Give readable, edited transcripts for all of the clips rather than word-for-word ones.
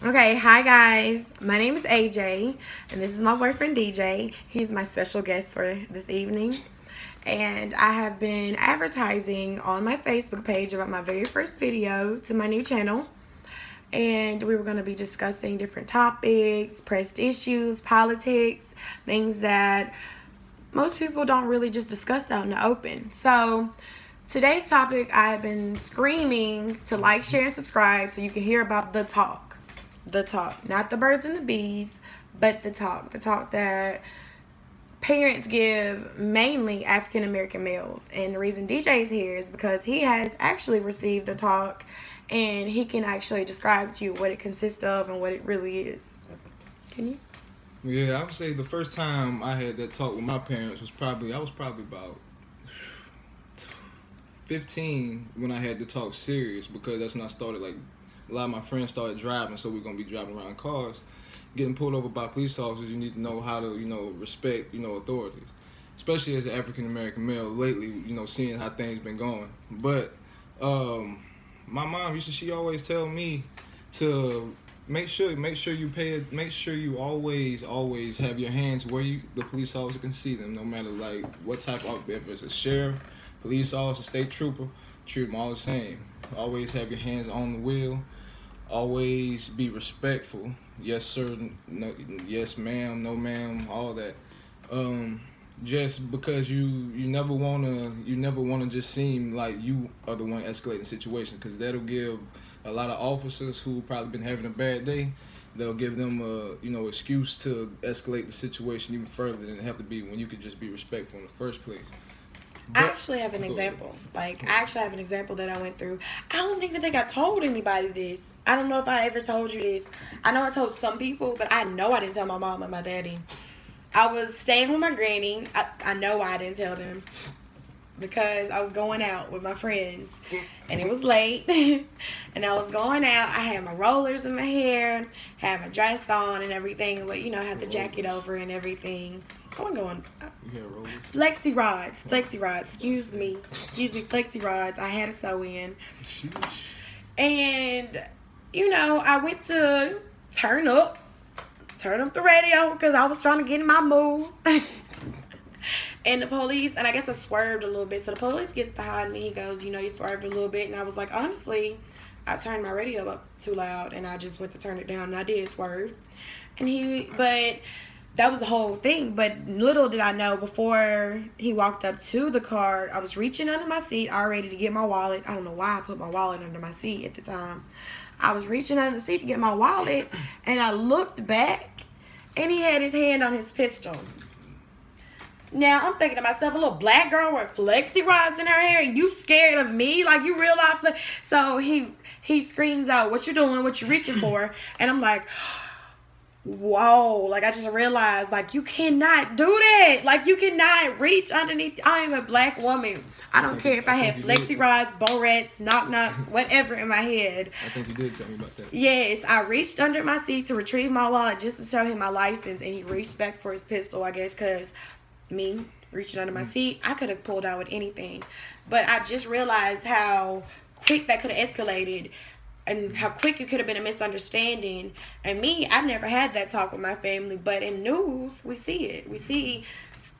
Okay, hi guys. My name is AJ, and this is my boyfriend DJ. He's my special guest for this evening. And I have been advertising on my Facebook page about my very first video to my new channel. And we were going to be discussing different topics, pressed issues, politics, things that most people don't really just discuss out in the open. So, today's topic, I have been screaming to like, share, and subscribe so you can hear about the talk. The talk. Not the birds and the bees, but the talk. The talk that parents give mainly African American males. And the reason DJ is here is because he has actually received the talk and he can actually describe to you what it consists of and what it really is. Can you? Yeah, I would say the first time I had that talk with my parents was I was probably about 15 when I had to talk serious, because that's when I started, like, a lot of my friends started driving, so we're going to be driving around cars. Getting pulled over by police officers, you need to know how to, respect, authorities. Especially as an African American male lately, seeing how things been going. But my mom she always tell me to make sure you always have your hands where the police officer can see them, no matter like what type of, if it's a sheriff, police officer, state trooper, treat them all the same. Always have your hands on the wheel. Always be respectful. Yes sir, no, yes ma'am, no ma'am, all that. Just because you never wanna just seem like you are the one escalating the situation, because that'll give a lot of officers who probably been having a bad day, they'll give them a excuse to escalate the situation even further than it have to be, when you could just be respectful in the first place. I But actually have an go ahead. example. I actually have an example that I went through. I don't even think I told anybody this. I don't know if I ever told you this. I know I told some people, but I know I didn't tell my mom and my daddy. I was staying with my granny. I know why I didn't tell them. Because I was going out with my friends. And it was late. And I was going out. I had my rollers in my hair. Had my dress on and everything. But, I had the jacket Rollers. over and everything. Going. You hear rollers? Flexi rods. Flexi rods. I had a sew in, Sheesh. and I went to turn up, the radio because I was trying to get in my mood. And the police, and I guess I swerved a little bit. So the police gets behind me. He goes, you swerved a little bit, and I was like, honestly, I turned my radio up too loud, and I just went to turn it down, and I did swerve. But that was the whole thing. But little did I know, before he walked up to the car, I was reaching under my seat already to get my wallet. I don't know why I put my wallet under my seat at the time. I was reaching under the seat to get my wallet, and I looked back, and he had his hand on his pistol. Now I'm thinking to myself, a little black girl with flexi rods in her hair, you scared of me? Like, you realize? So he screams out, "What you doing? What you reaching for?" And I'm like, whoa, like, I just realized, like, you cannot do that. Like, you cannot reach underneath. I am a black woman. I don't care if I have You flexi did. rods, barrettes, knock-knocks, whatever in my head. I think you did tell me about that. Yes, I reached under my seat to retrieve my wallet just to show him my license, and he reached back for his pistol, I guess, because me reaching under my seat, I could have pulled out with anything. But I just realized how quick that could have escalated, and how quick it could have been a misunderstanding. And me, I never had that talk with my family, but in news, we see it. We see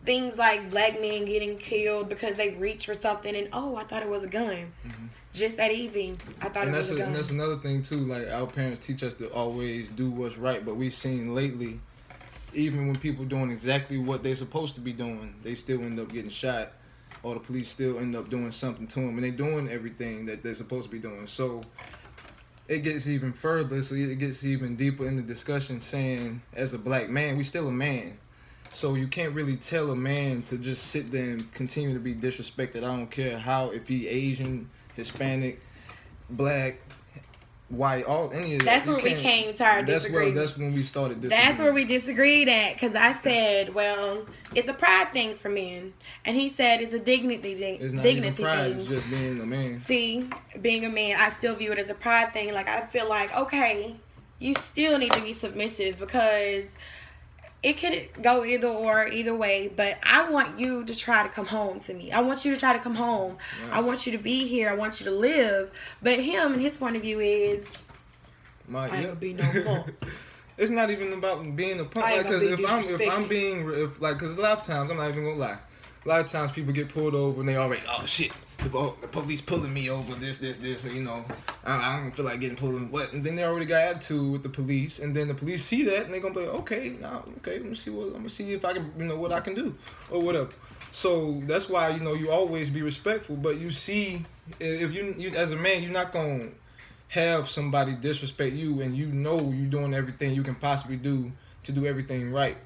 things like black men getting killed because they reach for something, and I thought it was a gun. Just that easy. I thought And it was a gun. and that's another thing too. Like, our parents teach us to always do what's right, but we've seen lately, even when people doing exactly what they're supposed to be doing, they still end up getting shot, or the police still end up doing something to them, and they're doing everything that they're supposed to be doing. So it gets even further. So it gets even deeper in the discussion, saying, as a black man, we still a man. So you can't really tell a man to just sit there and continue to be disrespected. I don't care if he Asian, Hispanic, black, white, any of that. That's You where we can't- came to our disagreement. That's when we started disagreeing. That's where we disagreed at, because I said, well, it's a pride thing for men. And he said it's a dignity It's not even dignity pride. thing. It's just being a man. See, being a man, I still view it as a pride thing. Like, I feel like, okay, you still need to be submissive, because it could go either way, but I want you to try to come home to me. I want you to try to come home. Right. I want you to be here. I want you to live. But him and his point of view is, My, I ain't yeah. gonna be no punk. It's not even about being a punk. I ain't Like, gonna cause be if cause a lot of times, I'm not even gonna lie. A lot of times people get pulled over and they already, oh shit, the police pulling me over, this, and, you know, I don't feel like getting pulled over. What? And then they already got attitude with the police, and then the police see that and they gonna be like, okay, let me see if I can, you know, what I can do or whatever. So that's why, you know, you always be respectful, but you see, if you as a man, you're not gonna have somebody disrespect you, and you know you doing everything you can possibly do to do everything right.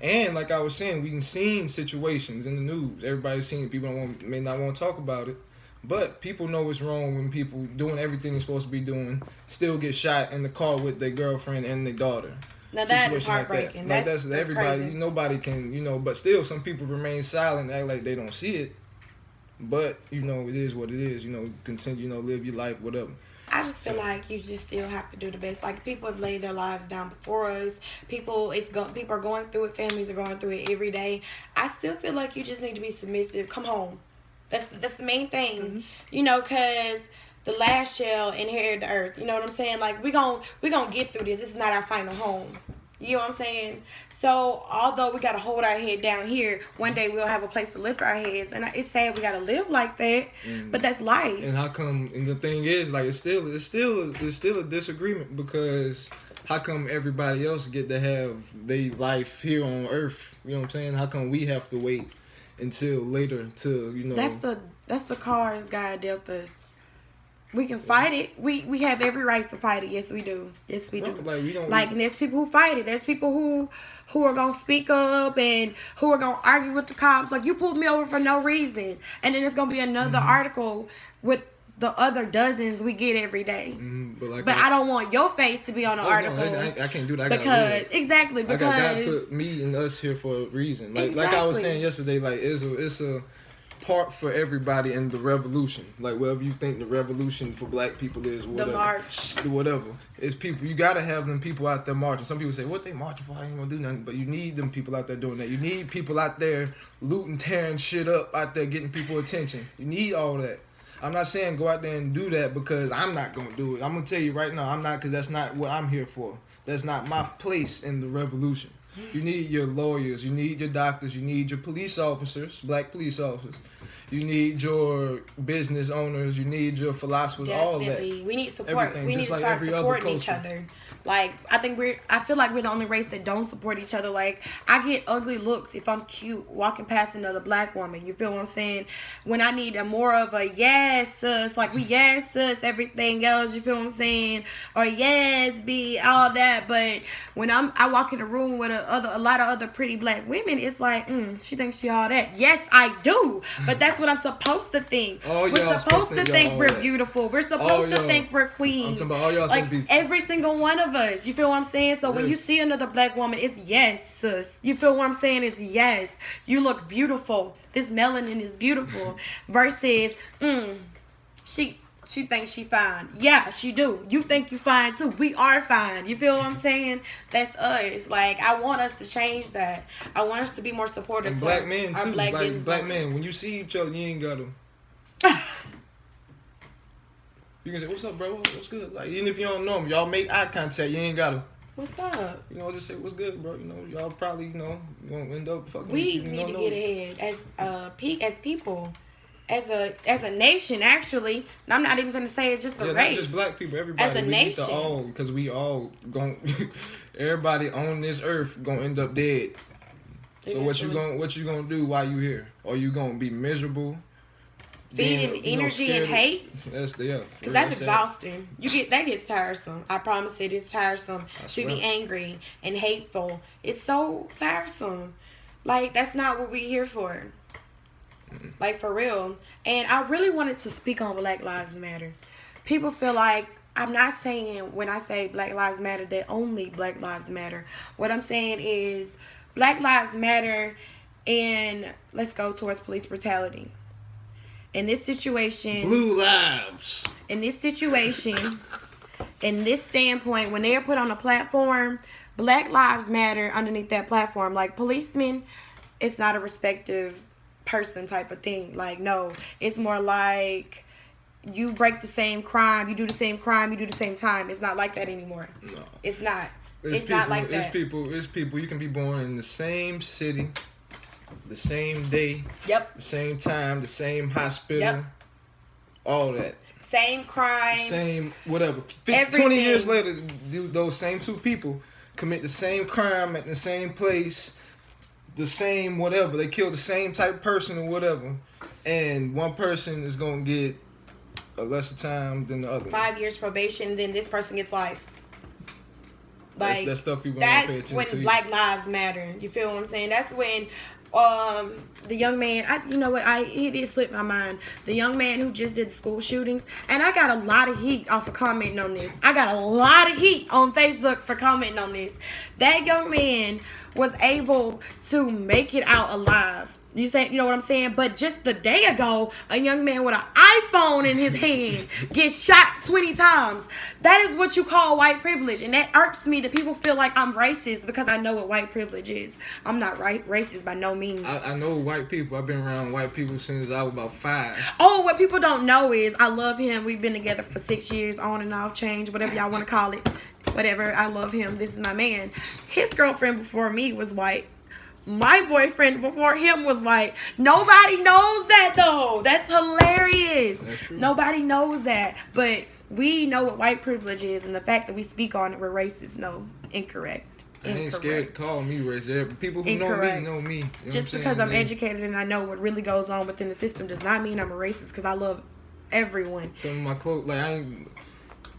And like I was saying, we can seen situations in the news. Everybody's seen it. People may not want to talk about it, but people know it's wrong when people doing everything they're supposed to be doing still get shot in the car with their girlfriend and their daughter. Now that is heartbreaking. Like that's everybody. Crazy. Nobody can, you know. But still, some people remain silent, act like they don't see it. But you know, it is what it is. You know, continue. You know, live your life, whatever. I just feel like you just still have to do the best. Like, people have laid their lives down before us. People are going through it. Families are going through it every day. I still feel like you just need to be submissive. Come home. That's the main thing. Mm-hmm. You know, because the last shall inherit the earth. You know what I'm saying? Like, we gon' get through this. This is not our final home. You know what I'm saying? So, although we got to hold our head down here, one day we'll have a place to lift our heads. And it's sad we got to live like that, but that's life. And how come, and the thing is, like, it's still a disagreement, because how come everybody else get to have their life here on earth? You know what I'm saying? How come we have to wait until later to, you know? That's the cards God dealt us. We can fight it. We have every right to fight it. Yes, we do. Yes, we do. Like, we don't. Like, and there's people who fight it. There's people who are gonna speak up and who are gonna argue with the cops. Like, you pulled me over for no reason, and then it's gonna be another article with the other dozens we get every day. But I don't want your face to be on the article. No, I can't do that. Because God put me and us here for a reason. Like I was saying yesterday, like it's a part for everybody in the revolution. Like, whatever you think the revolution for black people is, whatever. The march. Whatever. It's people. You gotta have them people out there marching. Some people say, what they marching for? I ain't gonna do nothing. But you need them people out there doing that. You need people out there looting, tearing shit up, out there getting people attention. You need all that. I'm not saying go out there and do that because I'm not gonna do it. I'm gonna tell you right now, I'm not, because that's not what I'm here for. That's not my place in the revolution. You need your lawyers, you need your doctors, you need your police officers, black police officers. You need your business owners, you need your philosophers, all that. We need support. Everything, we need just to like start every other supporting each culture. other. Like, I feel like we're the only race that don't support each other. Like, I get ugly looks if I'm cute walking past another black woman. You feel what I'm saying? When I need a more of a yes, sis, like we yes, sis, everything else. You feel what I'm saying? Or yes, be all that. But when I walk in a room with a lot of other pretty black women, it's like, she thinks she all that. Yes, I do. But that's what I'm supposed to think. We're supposed to think we're beautiful. We're supposed to think we're queens. I'm talking about all y'all like, supposed to be every single one of us. You feel what I'm saying? So when you see another black woman, it's yes, sis. You feel what I'm saying? It's yes. You look beautiful. This melanin is beautiful. Versus, she thinks she fine. Yeah, she do. You think you fine too. We are fine. You feel what I'm saying? That's us. Like, I want us to change that. I want us to be more supportive. And black men too. Like, black owners. men, when you see each other, you ain't gotta. You can say, what's up, bro? What's good? Like, even if you don't know them, y'all make eye contact. You ain't gotta. What's up? You know, just say, what's good, bro? You know, y'all probably, you know, gonna end up fucking. We need to get ahead as people. As a nation, actually. And I'm not even gonna say it's just a race. Not just black people, everybody. As a nation. Because we all going everybody on this earth gonna end up dead. So what you gonna do while you here? Or you gonna be miserable? Feeding energy and hate. Because that's exhausting. That gets tiresome. I promise it's tiresome to be angry and hateful. It's so tiresome. Like, that's not what we're here for. Like, for real. And I really wanted to speak on Black Lives Matter. People feel like, I'm not saying when I say Black Lives Matter that only Black Lives Matter. What I'm saying is Black Lives Matter, and let's go towards police brutality. In this situation, blue lives. In this situation, in this standpoint, when they are put on a platform, Black Lives Matter underneath that platform. Like, policemen, it's not a respective person type of thing. Like, no, it's more like you break the same crime, you do the same crime, you do the same time. It's not like that anymore. No. It's not. It's not like that. It's people. You can be born in the same city, the same day, Yep. the same time, the same hospital, Yep. all that. Same crime. Same whatever. 20 Everything. years later, those same two people commit the same crime at the same place, the same whatever. They kill the same type of person or whatever, and one person is gonna get a lesser time than the other. 5 years probation, then this person gets life. Like That's stuff people don't pay that's attention when to. Black Lives Matter. You feel what I'm saying? That's when the young man, it did slip my mind. The young man who just did the school shootings, and I got a lot of heat off of commenting on this. I got a lot of heat on Facebook for commenting on this. That young man was able to make it out alive. You know what I'm saying? But just the day ago, a young man with an iPhone in his hand gets shot 20 times. That is what you call white privilege. And that irks me that people feel like I'm racist because I know what white privilege is. I'm not racist by no means. I know white people. I've been around white people since I was about 5. Oh, what people don't know is I love him. We've been together for 6 years, on and off, change, whatever y'all want to call it. Whatever. I love him. This is my man. His girlfriend before me was white. My boyfriend before him was like, nobody knows that though. That's hilarious. That's true. Nobody knows that. But we know what white privilege is, and the fact that we speak on it, we're racist. No, incorrect. I ain't scared to call me racist. People who Incorrect. know me. You know Just what because I'm saying? educated and I know what really goes on within the system does not mean I'm a racist, because I love everyone. Some of my clothes, like, I ain't,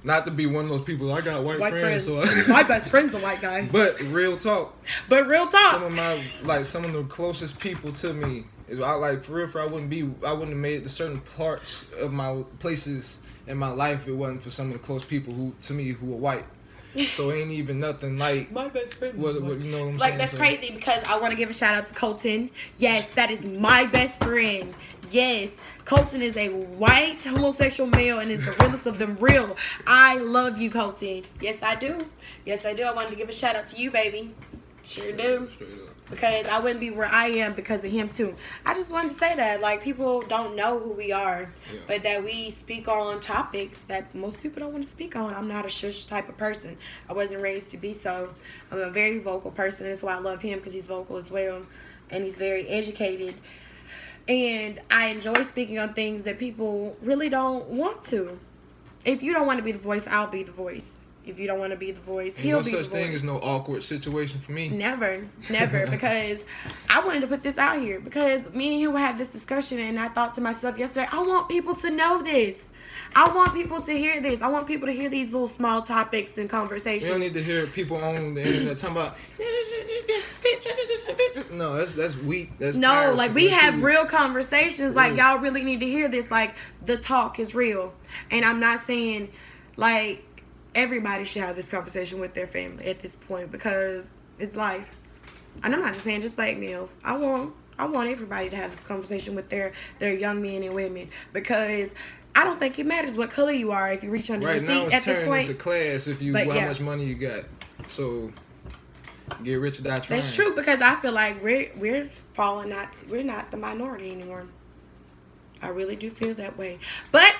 not to be one of those people, I got white friends. So My best friend's a white guy. But real talk. But real talk. Some of the closest people to me is for real, I wouldn't have made it to certain parts of my places in my life if it wasn't for some of the close people who are white. So it ain't even nothing like my best friend. What you know what I'm saying? Like, that's crazy, because I want to give a shout out to Colton. Yes, that is my best friend. Yes, Colton is a white homosexual male and is the realest of them real. I love you, Colton. Yes, I do. Yes, I do. I wanted to give a shout out to you, baby. Sure do. Straight up. Because I wouldn't be where I am because of him too. I just wanted to say that, like, people don't know who we are, but that we speak on topics that most people don't want to speak on. I'm not a shush type of person. I wasn't raised to be so. I'm a very vocal person. That's why I love him, because he's vocal as well, and he's very educated. And I enjoy speaking on things that people really don't want to. If you don't want to be the voice, I'll be the voice. If you don't want to be the voice, he'll be the voice. No such thing as no awkward situation for me. Never, because I wanted to put this out here, because me and him would have this discussion, and I thought to myself yesterday, I want people to know this. I want people to hear this. I want people to hear these little small topics and conversations. You don't need to hear people on the internet talking about. No, that's weak. That's no, tiresome. like, we have real conversations. Like, y'all really need to hear this. Like, the talk is real, and I'm not saying like everybody should have this conversation with their family at this point, because it's life. And I'm not just saying just black males. I want everybody to have this conversation with their young men and women, because I don't think it matters what color you are if you reach under your seat now it's at this turning point. into class if you how much money you got. So get rich or die trying. That's true, because I feel like we're not the minority anymore. I really do feel that way. But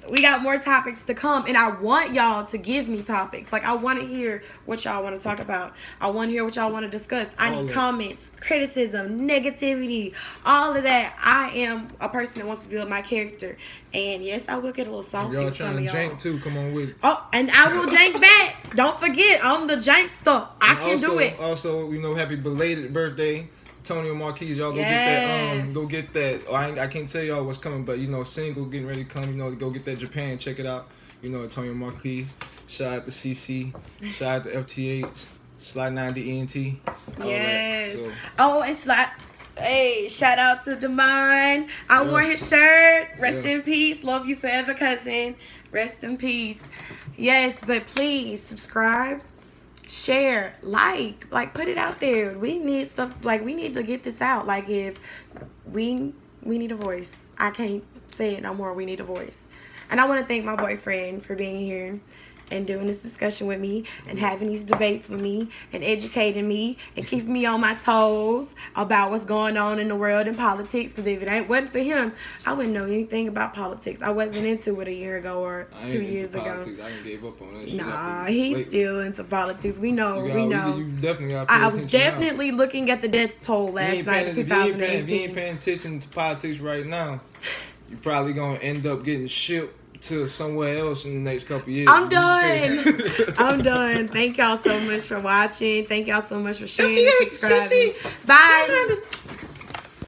we got more topics to come, and I want y'all to give me topics. Like, I want to hear what y'all want to talk about. I want to hear what y'all want to discuss. I need comments, criticism, negativity, all of that. I am a person that wants to build my character, and yes, I will get a little salty y'all with some of trying y'all. to jank too, come on with it. Oh, and I will jank back. Don't forget, I'm the jankster. I can do it. Also, happy belated birthday, Antonio Marquez. Y'all go get that. I can't tell y'all what's coming, but single getting ready to come. Go get that Japan. Check it out. Antonio Marquez. Shout out to CC. Shout out to FTH. Slide 90 ENT. Yes. So. Oh, and Slide. Hey, shout out to Demine. I wore his shirt. Rest in peace. Love you forever, cousin. Rest in peace. Yes, but please subscribe, share, like put it out there. We need stuff, like, we need to get this out. Like, if we need a voice. I can't say it no more. We need a voice. And I want to thank my boyfriend for being here. and doing this discussion with me and having these debates with me and educating me and keeping me on my toes about what's going on in the world and politics. Because if it wasn't for him, I wouldn't know anything about politics. I wasn't into it a year ago or 2 years ago. Politics. I didn't gave up on that shit. Nah, he's still into politics. We know. You definitely got. I was definitely looking at the death toll last night in 2018. If you ain't paying attention to politics right now, you're probably gonna end up getting shipped to somewhere else in the next couple years. I'm done. I'm done. Thank y'all so much for watching. Thank y'all so much for sharing and subscribing. Bye.